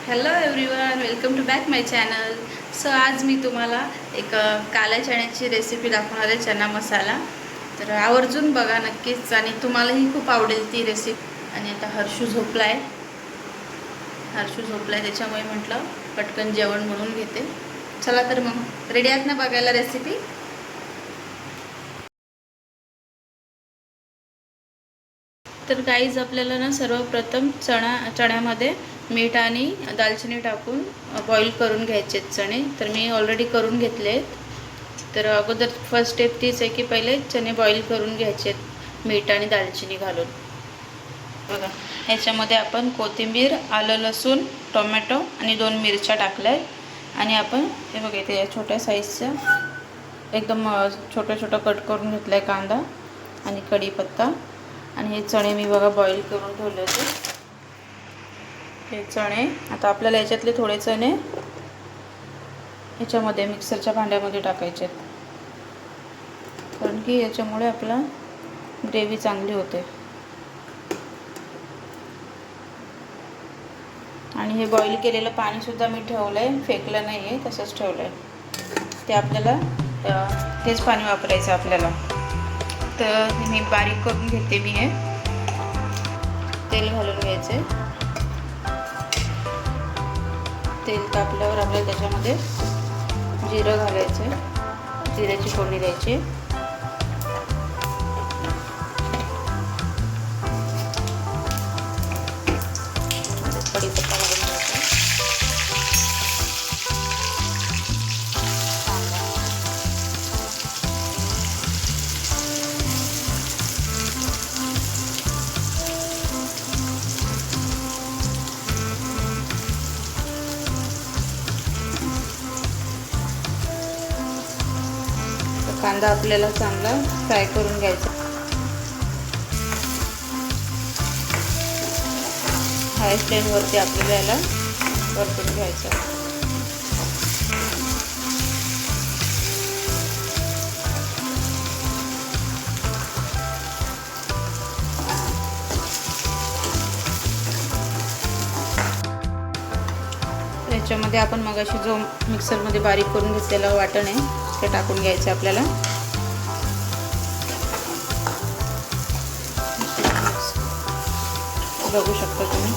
Hello everyone, welcome to back my channel. So आज मी तुम्हाला एक काल्या चण्याची रेसिपी दाखवणार आहे, चना मसाला. तर आवर्जून बघा नक्कीच आणि तुम्हालाही खूप आवडेल ती रेसिपी. आणि आता हर्षू झोपलाय त्याच्यामुळे म्हटलं पटकन जेवण म्हणून घेते. चला तर मग रेडी आहात ना बघायला रेसिपी? तर गाईज आपल्याला ना सर्वप्रथम चण्यामध्ये मीठ आणि दालचिनी टाकून बॉईल करून घ्यायचे चणे. तर मी ऑलरेडी करून घेतले आहेत. तर अगोदर फर्स्ट स्टेप तीच आहे की पहिले चणे बॉईल करून घ्यायचे मीठ आणि दालचिनी घालून. बघा, ह्याच्यामध्ये आपण कोथिंबीर, आलं, लसूण, टोमॅटो आणि 2 मिरच्या टाकल्या आहेत. आणि आपण हे बघा इथे छोट्या साईजच्या एकदम छोटं कट करून घेतला आहे कांदा आणि कढीपत्ता. आणि हे चणे मी बघा बॉईल करून ठेवले होते. हे चणे आता आपल्याला याच्यातले थोडे चणे याच्यामध्ये मिक्सरच्या भांड्यामध्ये टाकायचे आहेत, कारण की याच्यामुळे आपला ग्रेव्ही चांगली होते. आणि हे बॉईल केलेलं पाणीसुद्धा मी ठेवलं आहे, फेकलं नाही आहे, तसंच ठेवलं आहे. ते आपल्याला तेच पाणी वापरायचं आपल्याला. तर मी बारीक करून घेते. मी हे तेल घालून घ्यायचे. तेल तापल्यावर आपल्याला त्याच्यामध्ये जिरं घालायचं, जिऱ्याची फोडणी द्यायची. कढीपत्ता घालून घ्यायचा. कांदा आपल्याला चांगला फ्राय करून घ्यायचा. हाय फ्लेमवरती आपल्याला याला परतून घ्यायचं. याच्यामध्ये आपण मगाशी जो मिक्सरमध्ये बारीक करून घेतलेलं वाटण आहे ते टाकून घ्यायचं आपल्याला. बघू शकता तुम्ही.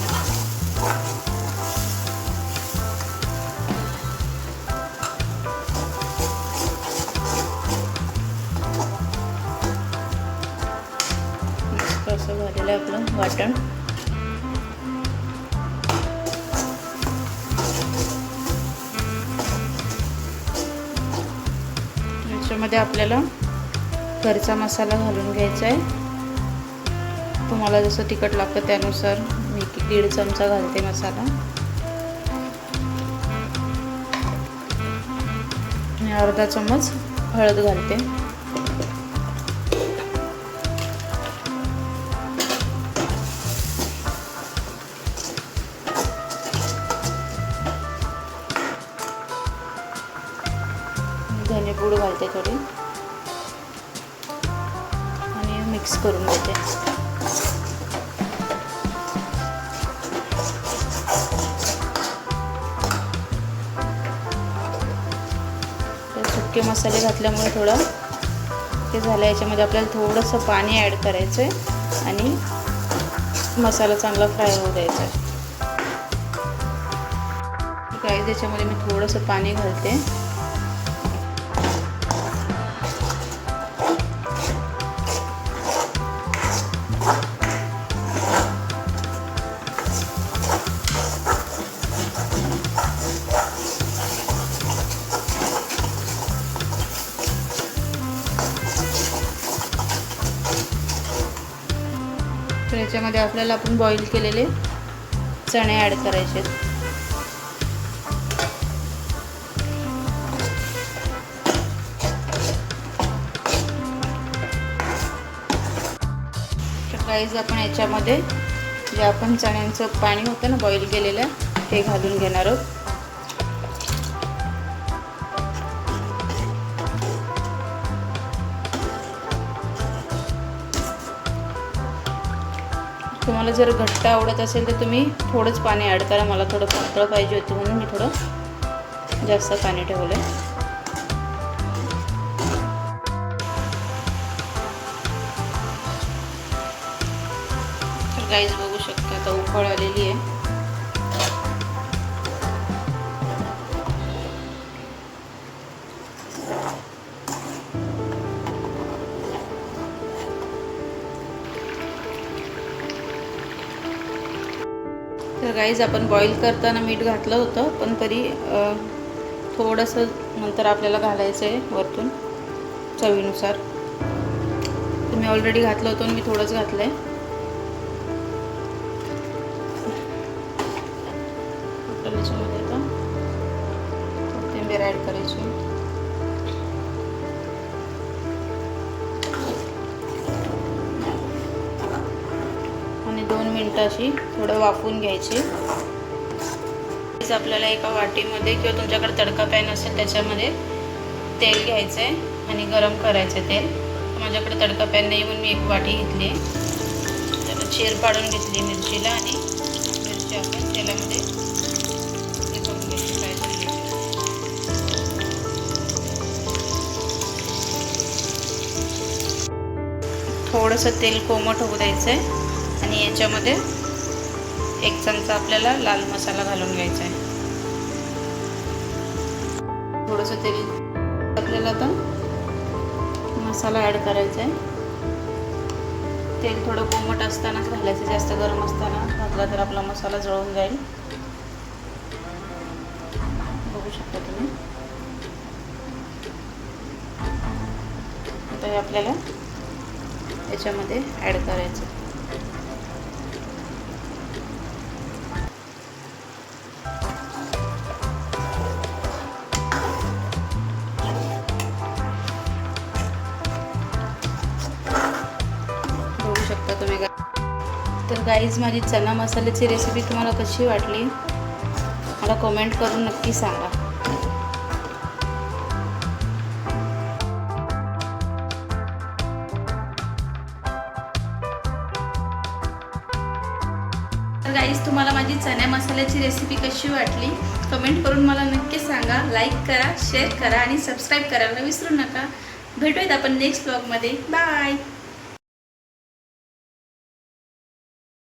असं झालेलं आहे आपलं वाटण. याच्यामध्ये आपल्याला घरचा मसाला घालून घ्यायचा आहे. तुम्हाला जसं तिखट लागतं त्यानुसार मी 1.5 चमचा घालते मसाला. आणि अर्धा चमच हळद घालते. धनेपूड घालते थोडी आणि मिक्स करून घेते. सुके मसाले घातल्यामुळे थोडं ते झालं. याच्यामध्ये आपल्याला थोडंसं पाणी ॲड करायचं आहे आणि मसाला चांगला फ्राय होऊ द्यायचा आहे. काय त्याच्यामध्ये मी थोडंसं पाणी घालते. तर याच्यामध्ये आपल्याला आपण बॉईल केलेले चणे ॲड करायचे आहेत. तर गाईज आपण याच्यामध्ये जे आपण चण्यांचं पाणी होतं ना बॉईल केलेलं, ते घालून घेणार आहोत. तुम्हाला जर घट्ट आवडत असेल तर तुम्ही थोडंच पाणी ॲड करा. मला थोडं पातळ पाहिजे होतं म्हणून मी थोडं जास्त पाणी ठेवलं आहे. तर गाईज बघू शकता आता उकळ आलेली आहे. तर गाईज आपण बॉईल करताना मीठ घातलं होतं, पण तरी थोडंसं नंतर आपल्याला घालायचं आहे वरतून चवीनुसार. तुम्ही ऑलरेडी घातलं होतं आणि मी थोडंच घातलं आहे. आपल्याला याच्यामध्ये आता कोथिंबीर ॲड करायची. आणि 2 मिनटं अशी थोडं वाफवून घ्यायची. आपल्याला एका वाटीमध्ये किंवा तुमच्याकडे तडका पॅन असेल त्याच्यामध्ये तेल घ्यायचं आहे आणि गरम करायचं तेल. माझ्याकडे तडका पॅन नाही म्हणून मी एक वाटी घेतली आहे. त्याला चीर पाडून घेतली मिरचीला आणि मिरची आपण तेलामध्ये हे करून घ्यायची, फ्राय करून घ्यायची. थोडंसं तेल कोमट होऊ द्यायचं आहे आणि याच्यामध्ये 1 चमचा आपल्याला लाल मसाला घालून घ्यायचा आहे. थोडंसं तेल आपल्याला आता मसाला ॲड करायचा आहे. तेल थोडं कोमट असतानाच घालायचं, जास्त गरम असताना घातला तर आपला मसाला जळून जाईल. बघू शकता तुम्ही. आता हे आपल्याला याच्यामध्ये ॲड करायचं. बघू शकता तुम्ही. तर गाईज माझी चना मसाल्याची रेसिपी तुम्हाला कशी वाटली मला कमेंट करून नक्की सांगा. तर गाईज तुम्हाला माझी चण्या मसाल्याची रेसिपी कशी वाटली कमेंट करून मला नक्की सांगा. लाईक करा, शेअर करा आणि सबस्क्राईब करायला विसरू नका. भेटूयात आपण नेक्स्ट ब्लॉगमध्ये. बाय.